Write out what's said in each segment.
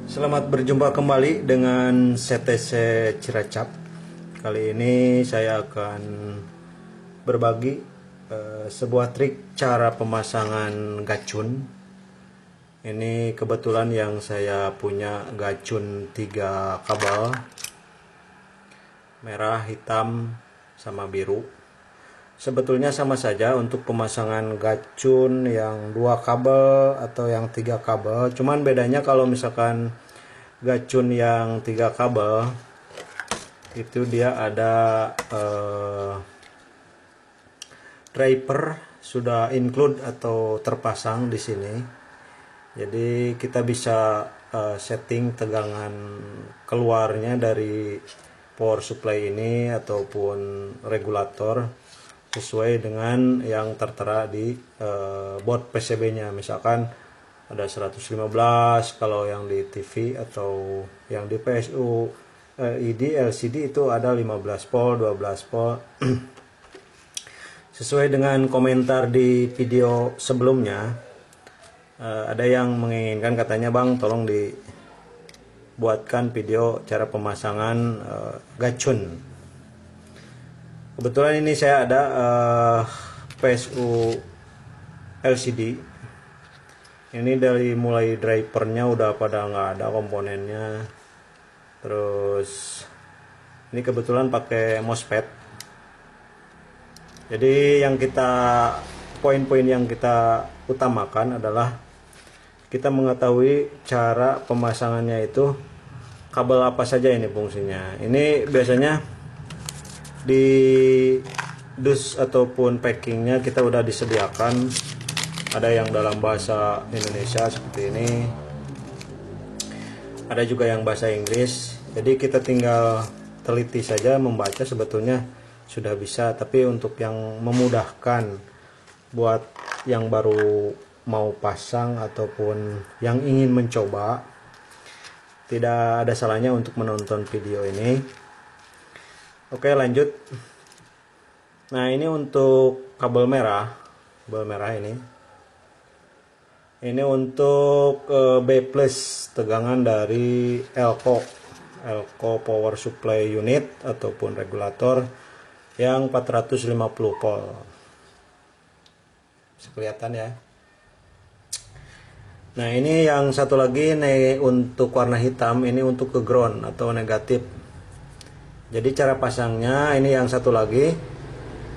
Selamat berjumpa kembali dengan CTC Ciracap. Kali ini saya akan berbagi sebuah trik cara pemasangan gacun. Ini kebetulan yang saya punya gacun 3 kabel, merah, hitam, sama biru. Sebetulnya sama saja untuk pemasangan gacun yang 2 kabel atau yang 3 kabel. Cuman bedanya kalau misalkan gacun yang 3 kabel itu dia ada driver sudah include atau terpasang di sini. Jadi kita bisa setting tegangan keluarnya dari power supply ini ataupun regulator sesuai dengan yang tertera di board PCB-nya. Misalkan ada 115 kalau yang di TV, atau yang di PSU ID LCD itu ada 15 volt, 12 volt. Sesuai dengan komentar di video sebelumnya, ada yang menginginkan, katanya, Bang, tolong dibuatkan video cara pemasangan gacun. Kebetulan ini saya ada PSU LCD. Ini dari mulai drivernya udah pada nggak ada komponennya. Terus ini kebetulan pakai MOSFET. Jadi poin-poin yang kita utamakan adalah kita mengetahui cara pemasangannya itu kabel apa saja ini fungsinya. Ini biasanya di dus ataupun packingnya kita udah disediakan, ada yang dalam bahasa Indonesia seperti ini, ada juga yang bahasa Inggris. Jadi kita tinggal teliti saja membaca, sebetulnya sudah bisa. Tapi untuk yang memudahkan buat yang baru mau pasang ataupun yang ingin mencoba, tidak ada salahnya untuk menonton video ini. Oke, lanjut. Nah, ini untuk kabel merah ini. Ini untuk B+ tegangan dari Elco Power Supply Unit ataupun regulator yang 450 volt. Bisa kelihatan ya. Nah, ini yang satu lagi nih untuk warna hitam, ini untuk ke ground atau negatif. Jadi cara pasangnya ini yang satu lagi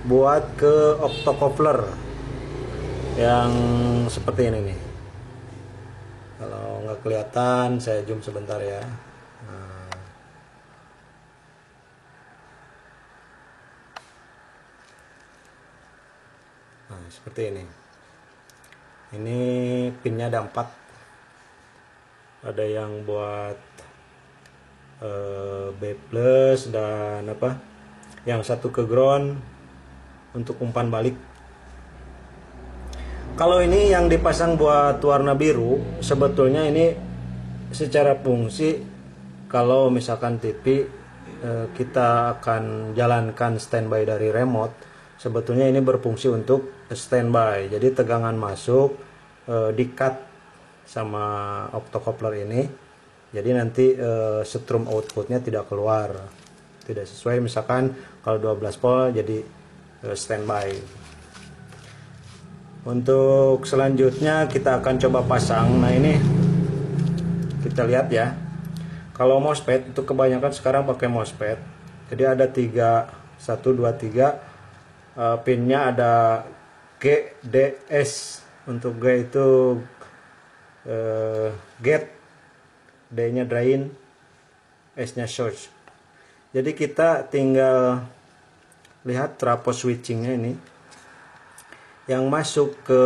buat ke optocoupler yang seperti ini nih. Kalau nggak kelihatan, saya zoom sebentar ya. Nah, seperti ini. Ini pinnya ada 4. Ada yang buat B+ dan yang satu ke ground untuk umpan balik. Kalau ini yang dipasang buat warna biru, sebetulnya ini secara fungsi, kalau misalkan TV kita akan jalankan standby dari remote, sebetulnya ini berfungsi untuk standby. Jadi tegangan masuk di-cut sama optocoupler ini. Jadi nanti setrum outputnya tidak keluar, tidak sesuai. Misalkan kalau 12 volt jadi standby. Untuk selanjutnya kita akan coba pasang. Nah, ini kita lihat ya. Kalau MOSFET itu kebanyakan sekarang pakai MOSFET. Jadi ada 1, 2, 3 pinnya, ada G, D, S. Untuk G itu gate, D-nya drain, S-nya source. Jadi kita tinggal lihat trafo switchingnya ini. Yang masuk ke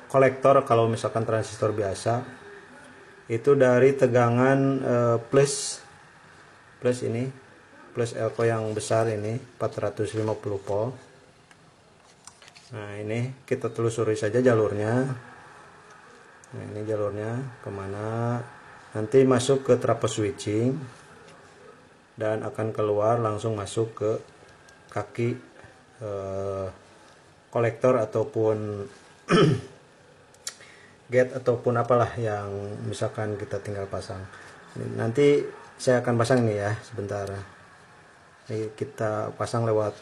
kolektor kalau misalkan transistor biasa itu dari tegangan plus ini, plus Elco yang besar ini 450 volt. Nah, ini kita telusuri saja jalurnya. Nah, ini jalurnya kemana? Nanti masuk ke trafo switching dan akan keluar langsung masuk ke kaki kolektor ataupun gate ataupun apalah yang misalkan kita tinggal pasang. Nanti saya akan pasang nih ya sebentar. Ini kita pasang lewat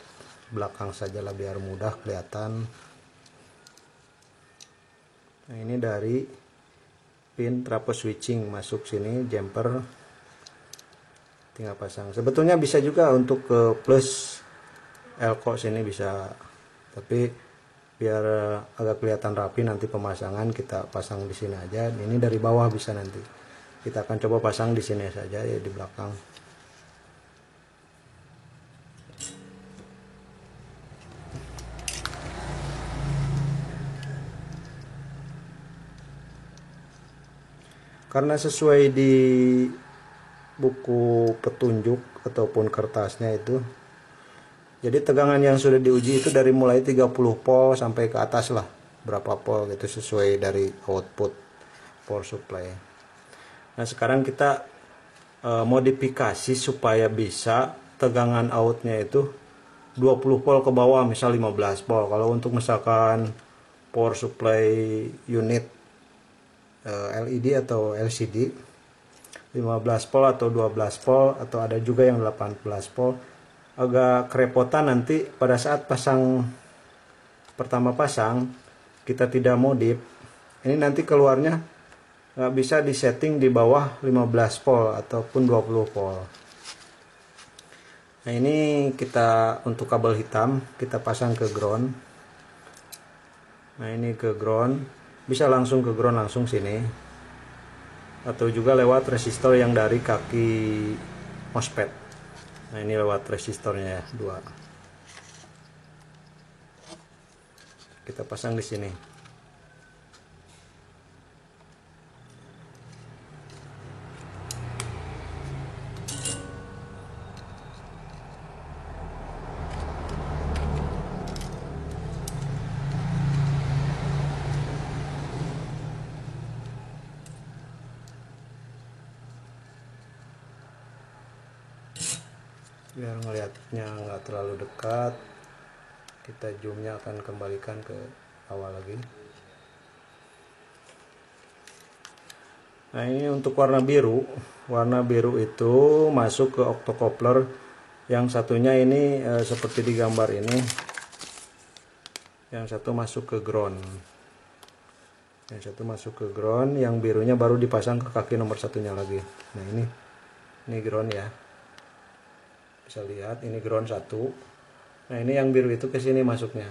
belakang saja lah biar mudah kelihatan. Nah, ini dari pin trapo switching masuk sini, jumper tinggal pasang. Sebetulnya bisa juga untuk ke plus elko sini bisa, tapi biar agak kelihatan rapi nanti pemasangan kita pasang di sini aja. Ini dari bawah bisa nanti. Kita akan coba pasang di sini saja ya, di belakang. Karena sesuai di buku petunjuk ataupun kertasnya itu, jadi tegangan yang sudah diuji itu dari mulai 30 volt sampai ke atas lah, berapa volt gitu sesuai dari output power supply. Nah sekarang kita modifikasi supaya bisa tegangan outnya itu 20 volt ke bawah, misal 15 volt. Kalau untuk misalkan power supply unit LED atau LCD 15 volt atau 12 volt, atau ada juga yang 18 volt. Agak kerepotan nanti pada saat pertama pasang kita tidak modif, ini nanti keluarnya nggak bisa disetting di bawah 15 volt ataupun 20 volt. Nah ini kita untuk kabel hitam kita pasang ke ground. Nah ini ke ground, bisa langsung ke ground langsung sini, atau juga lewat resistor yang dari kaki MOSFET. Nah ini lewat resistornya ya, 2. Kita pasang di sini. Biar ngelihatnya nggak terlalu dekat, kita zoomnya akan kembalikan ke awal lagi. Nah ini untuk warna biru itu masuk ke octocoupler. Yang satunya ini seperti di gambar ini, yang satu masuk ke ground, yang birunya baru dipasang ke kaki nomor satunya lagi. Nah ini ground ya, bisa lihat ini ground 1. Nah ini yang biru itu ke sini masuknya.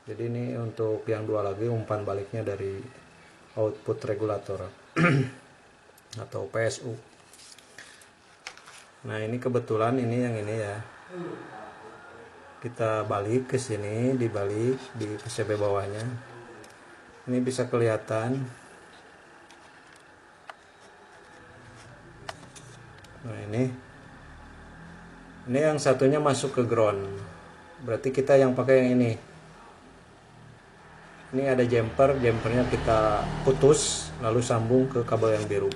Jadi ini untuk yang 2 lagi umpan baliknya dari output regulator atau PSU. Nah ini kebetulan ini yang ini ya, kita balik ke sini, dibalik di PCB bawahnya. Ini bisa kelihatan. Nah ini yang satunya masuk ke ground, berarti kita yang pakai yang ini. Ini ada jumpernya kita putus lalu sambung ke kabel yang biru.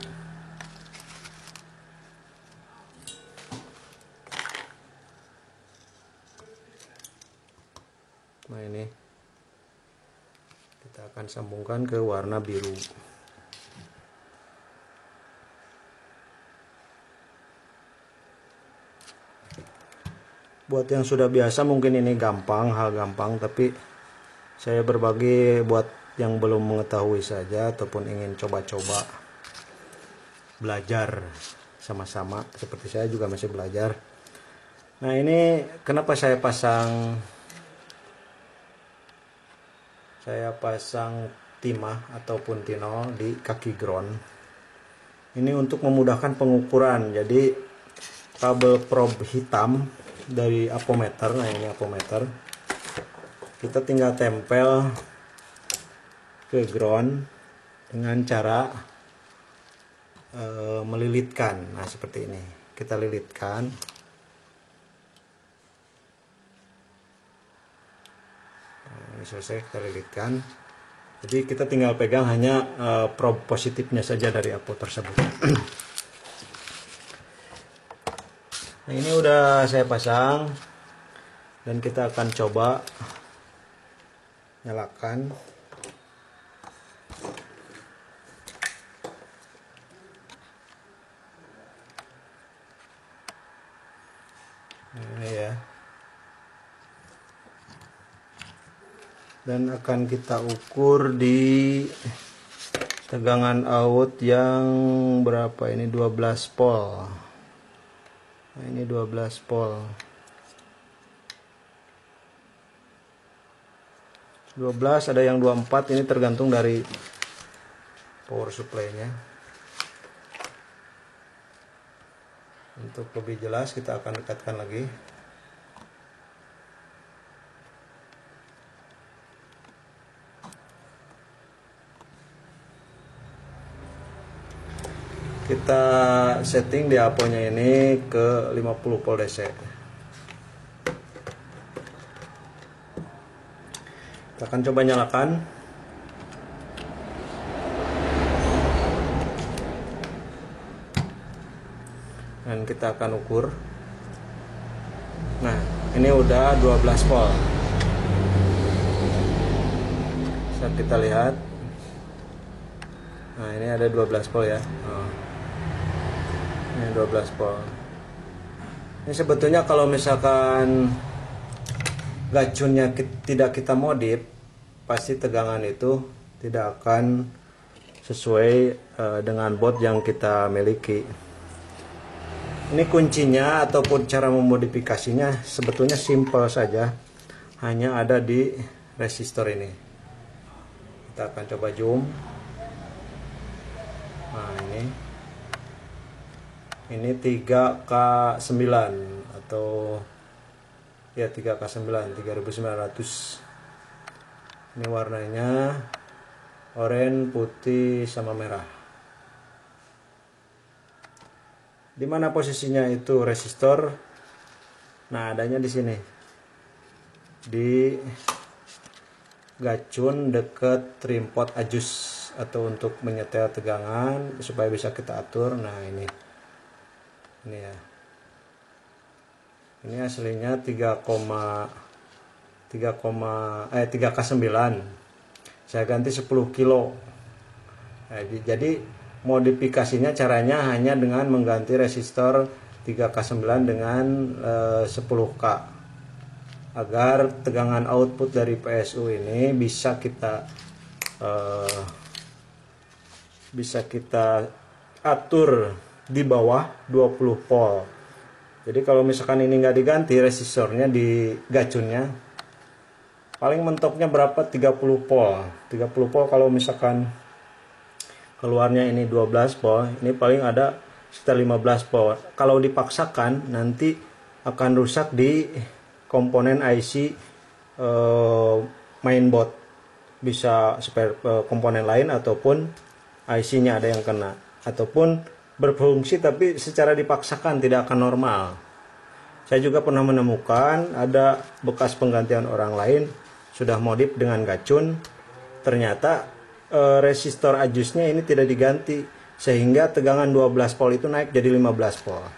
Nah ini kita akan sambungkan ke warna biru. Buat yang sudah biasa mungkin ini hal gampang, tapi saya berbagi buat yang belum mengetahui saja ataupun ingin coba-coba belajar sama-sama, seperti saya juga masih belajar. Nah ini kenapa saya pasang timah ataupun tinol di kaki ground. Ini untuk memudahkan pengukuran. Jadi kabel probe hitam dari apometer, nah ini apometer, kita tinggal tempel ke ground dengan cara melilitkan. Nah seperti ini, kita lilitkan. Nah, ini selesai, kita lilitkan. Jadi kita tinggal pegang hanya probe positifnya saja dari apo tersebut. Nah ini udah saya pasang dan kita akan coba nyalakan. Ini ya. Dan akan kita ukur di tegangan out yang berapa ini, 12 volt. Nah, ini 12 volt. 12, ada yang 24, ini tergantung dari power supply-nya. Untuk lebih jelas kita akan dekatkan lagi. Kita setting diaponya ini ke 50 volt DC. Kita akan coba nyalakan. Dan kita akan ukur. Nah, ini udah 12 volt. Bisa kita lihat. Nah, ini ada 12 volt ya. Ini 12 volt. Ini sebetulnya kalau misalkan gacunnya tidak kita modif, pasti tegangan itu tidak akan sesuai dengan board yang kita miliki. Ini kuncinya ataupun cara memodifikasinya sebetulnya simple saja, hanya ada di resistor ini. Kita akan coba zoom. Nah, ini 3K9 atau ya 3K9 3900. Ini warnanya oranye, putih sama merah. Di mana posisinya itu resistor? Nah, adanya di sini. Di gacun dekat trim pot adjust atau untuk menyetel tegangan supaya bisa kita atur. Nah, ini ya. Ini aslinya 3K9. Saya ganti 10 kilo. Nah, jadi modifikasinya caranya hanya dengan mengganti resistor 3K9 dengan 10K agar tegangan output dari PSU ini bisa kita atur di bawah 20 volt. Jadi kalau misalkan ini nggak diganti resistornya di gacunnya, paling mentoknya berapa? 30 volt. 30 volt kalau misalkan keluarnya ini 12 volt, ini paling ada sekitar 15 volt. Kalau dipaksakan nanti akan rusak di komponen IC mainboard. Bisa spare komponen lain ataupun IC-nya ada yang kena, ataupun berfungsi tapi secara dipaksakan tidak akan normal. Saya juga pernah menemukan ada bekas penggantian orang lain sudah modif dengan gacun, ternyata resistor adjustnya ini tidak diganti sehingga tegangan 12 volt itu naik jadi 15 volt.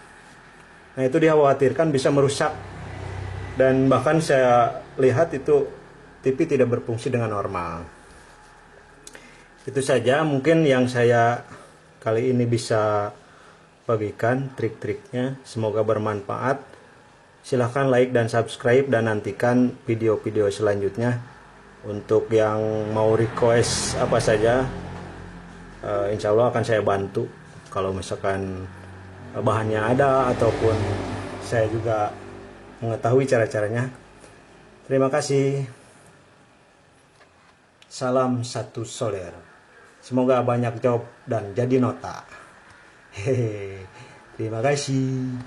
Nah, itu dikhawatirkan bisa merusak, dan bahkan saya lihat itu TV tidak berfungsi dengan normal. Itu saja mungkin yang saya kali ini bisa bagikan trik-triknya, semoga bermanfaat. Silahkan like dan subscribe dan nantikan video-video selanjutnya. Untuk yang mau request apa saja, insya Allah akan saya bantu. Kalau misalkan bahannya ada ataupun saya juga mengetahui cara-caranya. Terima kasih. Salam satu soler. Semoga banyak job dan jadi nota. Hehe. Terima kasih.